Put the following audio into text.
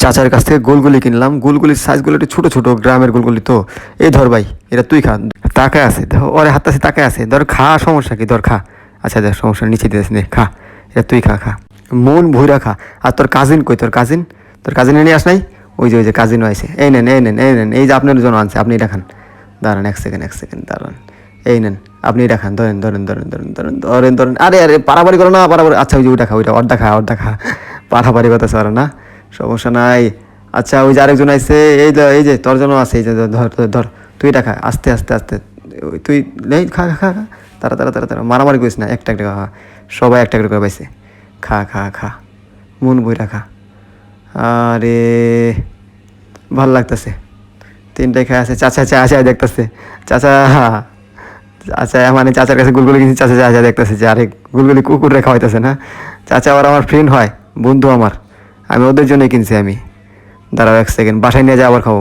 চাচার কাছ থেকে গোলগুলি কিনলাম। গোলগুলির সাইজগুলো একটু ছোটো ছোটো, গ্রামের গোলগুলি তো। এই ধর ভাই, এটা তুই খা। তাকায় আছে, ওরে হাত আছে, তাকায় আছে, ধর খা, সমস্যা কি, ধর খা। আচ্ছা দেখ, সমস্যা নিচে দিয়েছে, নে খা, এটা তুই খা, খা মন ভুইরা খা। আর তোর কাজিন কই, তোর কাজিন, তোর কাজিন নিয়ে আস নাই? ওই যে কাজিনও আছে, এই নেন এই নেন এই নেন, এই যে আপনার জন্য আনছে, আপনি এটা খান। দাঁড়ান এক সেকেন্ড, এক সেকেন্ড দাঁড়ান, এই নেন, আপনি এটা খান, ধরেন ধরেন ধরেন ধরেন ধরেন ধরেন ধরেন। আরে আরে পারাপারি করো না, পারাপারি। আচ্ছা ওই যে ওইটা খা, ওইটা অর্ধা খা, অর্ধা খা। পারাপারি কথা সারা না, সমস্যা নাই। আচ্ছা ওই যে আরেকজন আছে, এই যে তোর জন্য আছে, এই যে ধর ধর ধর, তুই এটা খা, আস্তে আস্তে আস্তে। তুই নেই, খা খা খা খা, তারা তারা তারা তারা, মারামারি করিস না, একটা একটা খা, সবাই একটা একটা করে পাইছে। খা খা খা, মন বইরা খা। আরে ভাল লাগতেছে, তিনটাই খাই আছে। চাচা চাচা দেখতেছে, চাচা, আচ্ছা মানে চাচার কাছে গুলগুলি কিনছি, চাচা চাচা দেখতেছে যে আরে গুলগুলি কুকুরে খাওয়াইতেছে না। চাচা আবার আমার ফ্রেন্ড হয়, বন্ধু আমার, আমি ওদের জন্যই কিনছি আমি। দাঁড়াও এক সেকেন্ড, বাসায় নিয়ে যাই আবার খাবো।